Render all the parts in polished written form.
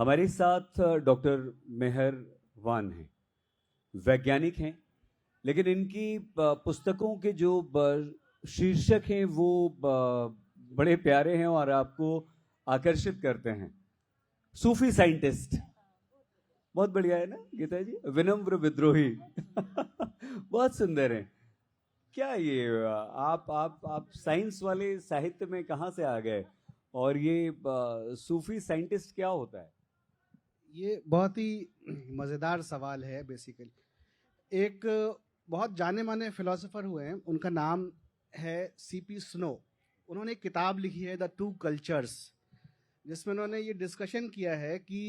हमारे साथ डॉक्टर मेहर वान हैं, वैज्ञानिक हैं, लेकिन इनकी पुस्तकों के जो शीर्षक हैं वो बड़े प्यारे हैं और आपको आकर्षित करते हैं। सूफी साइंटिस्ट, बहुत बढ़िया है ना गीता जी, विनम्र विद्रोही बहुत सुंदर है। क्या ये आप साइंस वाले साहित्य में कहाँ से आ गए, और ये सूफी साइंटिस्ट क्या होता है? ये बहुत ही मज़ेदार सवाल है। बेसिकली एक बहुत जाने माने फिलोसोफर हुए हैं, उनका नाम है सीपी स्नो। उन्होंने एक किताब लिखी है द टू कल्चर्स, जिसमें उन्होंने ये डिस्कशन किया है कि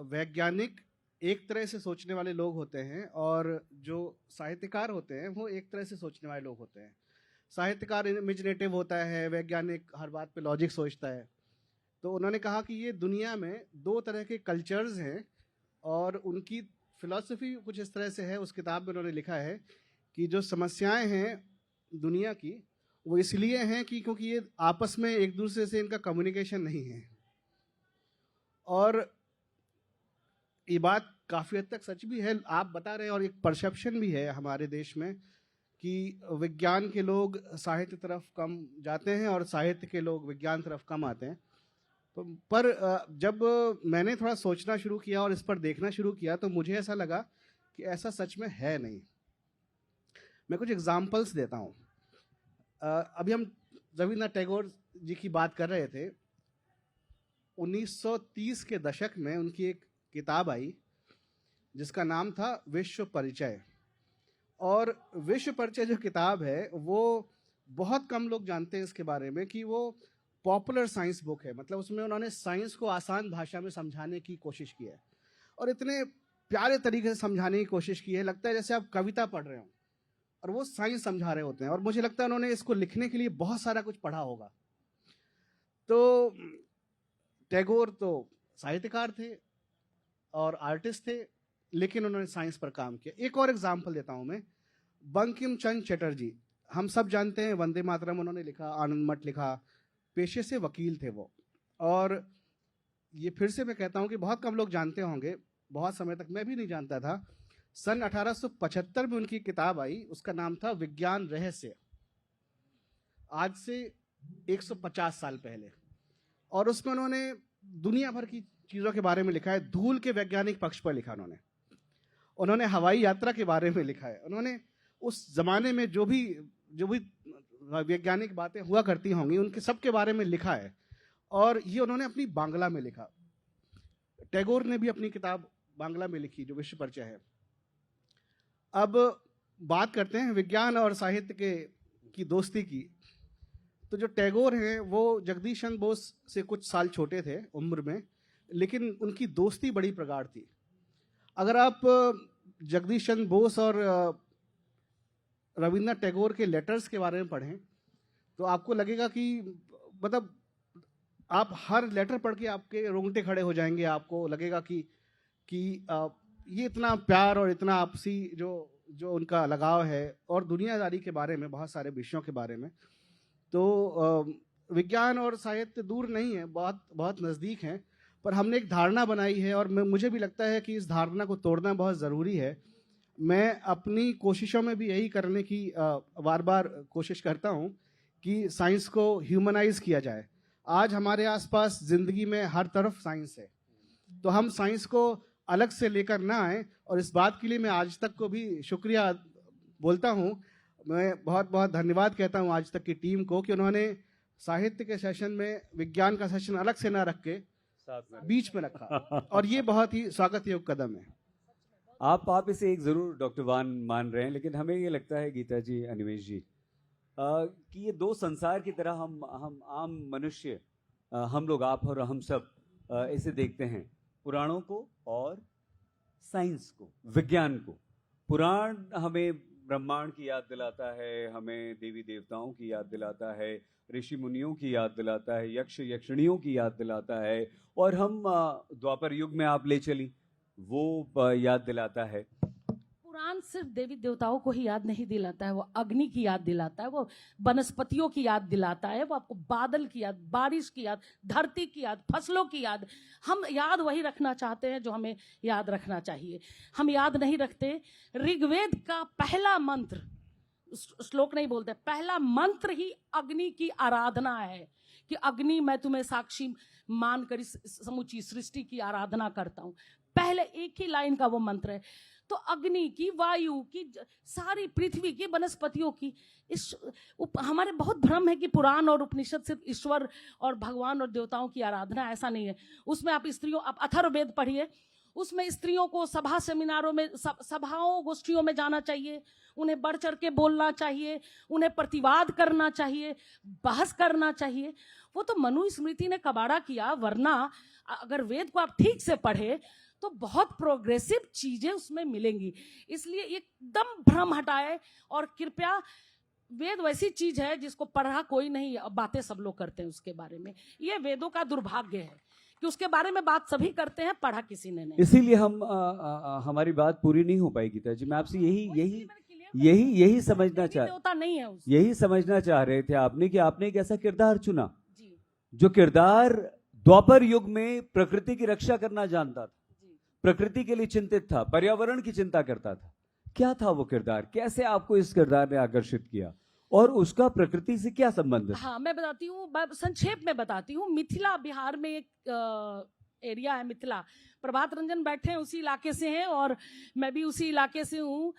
वैज्ञानिक एक तरह से सोचने वाले लोग होते हैं और जो साहित्यकार होते हैं वो एक तरह से सोचने वाले लोग होते हैं। साहित्यकार इमेजिनेटिव होता है, वैज्ञानिक हर बात पे लॉजिक सोचता है। तो उन्होंने कहा कि ये दुनिया में दो तरह के कल्चर्स हैं और उनकी फिलॉसफी कुछ इस तरह से है। उस किताब में उन्होंने लिखा है कि जो समस्याएं हैं दुनिया की वो इसलिए हैं कि क्योंकि ये आपस में एक दूसरे से इनका कम्युनिकेशन नहीं है। और ये बात काफ़ी हद तक सच भी है, आप बता रहे हैं, और एक परसेप्शन भी है हमारे देश में कि विज्ञान के लोग साहित्य तरफ कम जाते हैं और साहित्य के लोग विज्ञान तरफ कम आते हैं। पर जब मैंने थोड़ा सोचना शुरू किया और इस पर देखना शुरू किया तो मुझे ऐसा लगा कि ऐसा सच में है नहीं। मैं कुछ एग्जाम्पल्स देता हूँ। अभी हम रविन्द्रनाथ टैगोर जी की बात कर रहे थे। 1930 के दशक में उनकी एक किताब आई जिसका नाम था विश्व परिचय। और विश्व परिचय जो किताब है वो बहुत कम लोग जानते हैं इसके बारे में कि वो पॉपुलर साइंस बुक है। मतलब उसमें उन्होंने साइंस को आसान भाषा में समझाने की कोशिश की है और इतने प्यारे तरीके से समझाने की कोशिश की है, लगता है जैसे आप कविता पढ़ रहे हो और वो साइंस समझा रहे होते हैं। और मुझे लगता है उन्होंने इसको लिखने के लिए बहुत सारा कुछ पढ़ा होगा। तो टैगोर तो साहित्यकार थे और आर्टिस्ट थे, लेकिन उन्होंने साइंस पर काम किया। एक और एग्जाम्पल देता हूं मैं, बंकिम चंद्र चटर्जी। हम सब जानते हैं वंदे मातरम उन्होंने लिखा, आनंद मठ लिखा, पेशे से वकील थे वो। और ये फिर से मैं कहता हूं कि बहुत कम लोग जानते होंगे, बहुत समय तक मैं भी नहीं जानता था। सन 1875 में उनकी किताब आई, उसका नाम था विज्ञान रहस्य, आज से 150 साल पहले। और उसमें उन्होंने दुनिया भर की चीज़ों के बारे में लिखा है। धूल के वैज्ञानिक पक्ष पर लिखा उन्होंने हवाई यात्रा के बारे में लिखा है। उन्होंने उस जमाने में जो भी वैज्ञानिक बातें हुआ करती होंगी उनके सब के बारे में लिखा है। और ये उन्होंने अपनी बांग्ला में लिखा। टैगोर ने भी अपनी किताब बांग्ला में लिखी जो विश्व परिचय है। अब बात करते हैं विज्ञान और साहित्य की दोस्ती की। तो जो टैगोर हैं वो जगदीश चंद्र बोस से कुछ साल छोटे थे उम्र में, लेकिन उनकी दोस्ती बड़ी प्रगाढ़ थी। अगर आप जगदीश चंद्र बोस और रविन्द्रनाथ टैगोर के लेटर्स के बारे में पढ़ें तो आपको लगेगा कि मतलब आप हर लेटर पढ़ के आपके रोंगटे खड़े हो जाएंगे। आपको लगेगा कि ये इतना प्यार और इतना आपसी जो उनका लगाव है, और दुनियादारी के बारे में, बहुत सारे विषयों के बारे में। तो विज्ञान और साहित्य दूर नहीं है, बहुत बहुत नज़दीक हैं। पर हमने एक धारणा बनाई है और मुझे भी लगता है कि इस धारणा को तोड़ना बहुत ज़रूरी है। मैं अपनी कोशिशों में भी यही करने की बार बार कोशिश करता हूँ कि साइंस को ह्यूमनाइज किया जाए। आज हमारे आसपास ज़िंदगी में हर तरफ साइंस है, तो हम साइंस को अलग से लेकर ना आए। और इस बात के लिए मैं आज तक को भी शुक्रिया बोलता हूँ। मैं बहुत बहुत धन्यवाद कहता हूँ आज तक की टीम को कि उन्होंने साहित्य के सेशन में विज्ञान का सेशन अलग से ना रख के बीच में रखा, और ये बहुत ही स्वागत योग्य कदम है। आप इसे एक जरूर डॉक्टर वान मान रहे हैं, लेकिन हमें ये लगता है गीता जी, अनिमेश जी, कि ये दो संसार की तरह हम आम मनुष्य, हम लोग, आप और हम सब इसे देखते हैं, पुराणों को और साइंस को, विज्ञान को। पुराण हमें ब्रह्मांड की याद दिलाता है, हमें देवी देवताओं की याद दिलाता है, ऋषि मुनियों की याद दिलाता है, यक्ष यक्षिणियों की याद दिलाता है, और हम द्वापर युग में आप ले चली वो याद दिलाता है। पुराण सिर्फ देवी देवताओं को ही याद नहीं दिलाता है, वो अग्नि की याद दिलाता है, वो वनस्पतियों की याद दिलाता है, वो आपको बादल की याद, बारिश की याद, धरती की याद, फसलों की याद। हम याद वही रखना चाहते हैं जो हमें याद रखना चाहिए, हम याद नहीं रखते। ऋग्वेद का पहला मंत्र, श्लोक नहीं बोलते, पहला मंत्र ही अग्नि की आराधना है कि अग्नि मैं तुम्हें साक्षी मानकर इस समूची सृष्टि की आराधना करता हूं। पहले एक ही लाइन का वो मंत्र है। तो अग्नि की, वायु की, सारी पृथ्वी की, वनस्पतियों की, इस हमारे बहुत भ्रम है कि पुराण और उपनिषद सिर्फ ईश्वर और भगवान और देवताओं की आराधना, ऐसा नहीं है। उसमें आप स्त्रियों, आप अथर्ववेद पढ़िए, उसमें स्त्रियों को सभा सेमिनारों में, सभाओं गोष्ठियों में जाना चाहिए, उन्हें बढ़ चढ़ के बोलना चाहिए, उन्हें प्रतिवाद करना चाहिए, बहस करना चाहिए। वो तो मनुस्मृति ने कबाड़ा किया, वरना अगर वेद को आप ठीक से पढ़े तो बहुत प्रोग्रेसिव चीजें उसमें मिलेंगी। इसलिए एकदम भ्रम हटाए, और कृपया, वेद वैसी चीज है जिसको पढ़ा कोई नहीं, बातें सब लोग करते हैं उसके बारे में। ये वेदों का दुर्भाग्य है कि उसके बारे में बात सभी करते हैं, पढ़ा किसी ने नहीं। इसीलिए हम हमारी बात पूरी नहीं हो पाई गीता जी। मैं आपसे यही समझना चाह रहे थे आपने कि आपने एक ऐसा किरदार चुना जो किरदार द्वापर युग में प्रकृति की रक्षा करना जानता था, प्रकृति के लिए चिंतित था, पर्यावरण की चिंता करता था। क्या था वो किरदार, कैसे आपको इस किरदार ने आकर्षित किया, और उसका प्रकृति से क्या संबंध है? हाँ, मैं बताती हूँ, संक्षेप में बताती हूँ। मिथिला, बिहार में एक एरिया है मिथिला। प्रभात रंजन बैठे हैं, उसी इलाके से हैं, और मैं भी उसी इलाके से हूँ।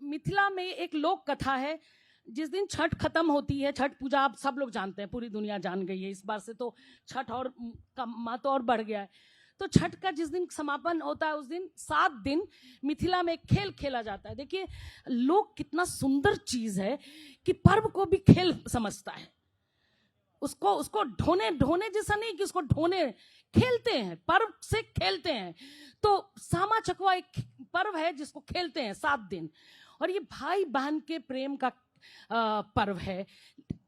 मिथिला में एक लोक कथा है। जिस दिन छठ खत्म होती है, छठ पूजा आप सब लोग जानते हैं, पूरी दुनिया जान गई है, इस बार से तो छठ और का महत्व और बढ़ गया है। तो छठ का जिस दिन समापन होता है, उस दिन 7 दिन मिथिला में एक खेल खेला जाता है। देखिए, लोग कितना सुंदर चीज है कि पर्व को भी खेल समझता है। उसको ढोने जैसा नहीं कि उसको ढोने, खेलते हैं, पर्व से खेलते हैं। तो सामा चकवा एक पर्व है जिसको खेलते हैं 7 दिन, और ये भाई बहन के प्रेम का पर्व है।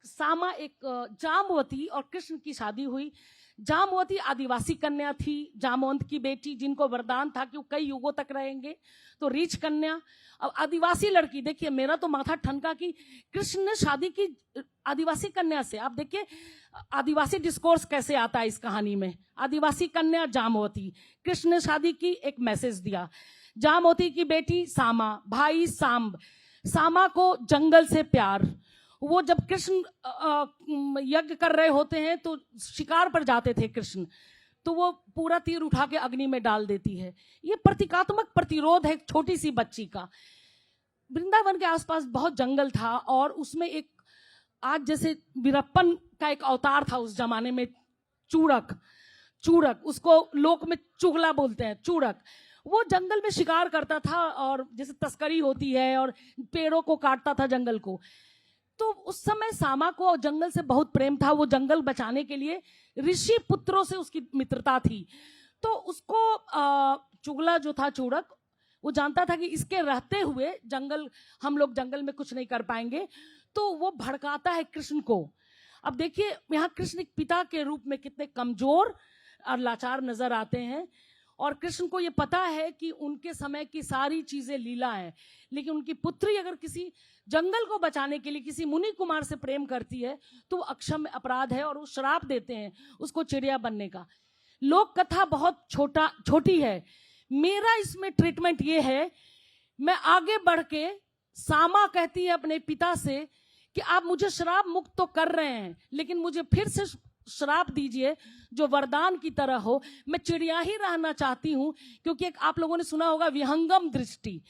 सामा एक जामवती और कृष्ण की शादी हुई। जामवती आदिवासी कन्या थी, जामवंत की बेटी, जिनको वरदान था कि वो कई युगों तक रहेंगे, तो रीच कन्या। अब आदिवासी लड़की, देखिए मेरा तो माथा ठनका कि कृष्ण ने शादी की आदिवासी कन्या से। आप देखिए आदिवासी डिस्कोर्स कैसे आता है इस कहानी में। आदिवासी कन्या जामवती, कृष्ण ने शादी की, एक मैसेज दिया। जामवती की बेटी सामा, भाई सांब। सामा को जंगल से प्यार। वो जब कृष्ण यज्ञ कर रहे होते हैं तो शिकार पर जाते थे कृष्ण, तो वो पूरा तीर उठा के अग्नि में डाल देती है। ये प्रतीकात्मक प्रतिरोध है एक छोटी सी बच्ची का। वृंदावन के आसपास बहुत जंगल था, और उसमें एक, आज जैसे वीरप्पन का एक अवतार था उस जमाने में, चूड़क, उसको लोक में चुगला बोलते हैं, चूड़क। वो जंगल में शिकार करता था, और जैसे तस्करी होती है, और पेड़ों को काटता था, जंगल को। तो उस समय सामा को जंगल से बहुत प्रेम था। वो जंगल बचाने के लिए ऋषि पुत्रों से उसकी मित्रता थी। तो उसको चुगला जो था, चूड़क, वो जानता था कि इसके रहते हुए हम लोग जंगल में कुछ नहीं कर पाएंगे, तो वो भड़काता है कृष्ण को। अब देखिए यहाँ कृष्ण एक पिता के रूप में कितने कमजोर और लाचार नजर आते हैं, और कृष्ण को ये पता है कि उनके समय की सारी चीजें लीला है, लेकिन उनकी पुत्री अगर किसी जंगल को बचाने के लिए किसी मुनि कुमार से प्रेम करती है तो वो अक्षम्य अपराध है, और वो श्राप देते हैं उसको चिड़िया बनने का। लोक कथा बहुत छोटी है। मेरा इसमें ट्रीटमेंट ये है, मैं आगे बढ़ के, सामा कहती है अपने पिता से कि आप मुझे श्राप मुक्त तो कर रहे हैं, लेकिन मुझे फिर से श्राप दीजिए जो वरदान की तरह हो। मैं चिड़िया ही रहना चाहती हूं, क्योंकि एक आप लोगों ने सुना होगा विहंगम दृष्टि,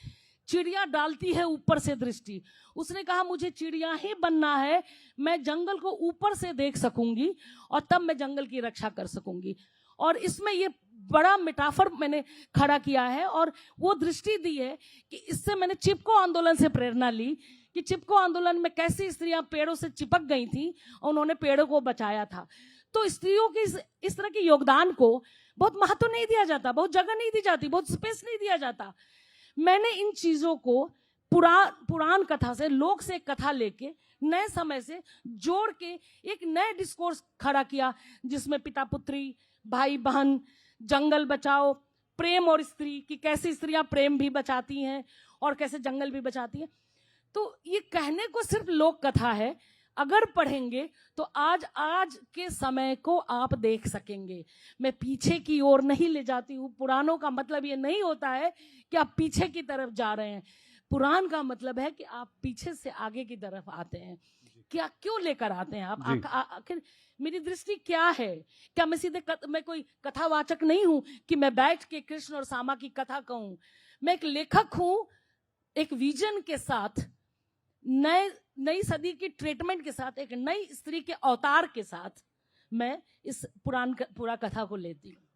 चिड़िया डालती है ऊपर से दृष्टि। उसने कहा मुझे चिड़िया ही बनना है, मैं जंगल को ऊपर से देख सकूंगी, और तब मैं जंगल की रक्षा कर सकूंगी। और इसमें ये बड़ा मेटाफर मैंने खड़ा किया है, और वो दृष्टि दी है कि इससे मैंने चिपको आंदोलन से प्रेरणा ली कि चिपको आंदोलन में कैसी स्त्रियां पेड़ों से चिपक गई थी और उन्होंने पेड़ों को बचाया था। तो स्त्रियों के इस तरह के योगदान को बहुत महत्व नहीं दिया जाता, बहुत जगह नहीं दी जाती, बहुत स्पेस नहीं दिया जाता। मैंने इन चीजों को पुराण कथा से, लोक से एक कथा लेके नए समय से जोड़ के एक नए डिस्कोर्स खड़ा किया, जिसमें पिता पुत्री, भाई बहन, जंगल बचाओ, प्रेम और स्त्री की कैसी स्त्रियां प्रेम भी बचाती हैं, और कैसे जंगल भी बचाती है। तो ये कहने को सिर्फ लोक कथा है, अगर पढ़ेंगे तो आज के समय को आप देख सकेंगे। मैं पीछे की ओर नहीं ले जाती हूँ। पुराणों का मतलब ये नहीं होता है कि आप पीछे की तरफ जा रहे हैं। पुराण का मतलब है कि आप पीछे से आगे की तरफ आते हैं। क्या क्यों लेकर आते हैं आप? जी। आखिर मेरी दृष्टि क्या है? क्या मैं सीधे मैं कोई कथावाचक नहीं हूं कि मैं बैठ के कृष्ण और सामा की कथा कहूं। मैं एक लेखक हूं, एक विजन के साथ, नई सदी की ट्रीटमेंट के साथ, एक नई स्त्री के अवतार के साथ मैं इस पूरा कथा को लेती हूँ।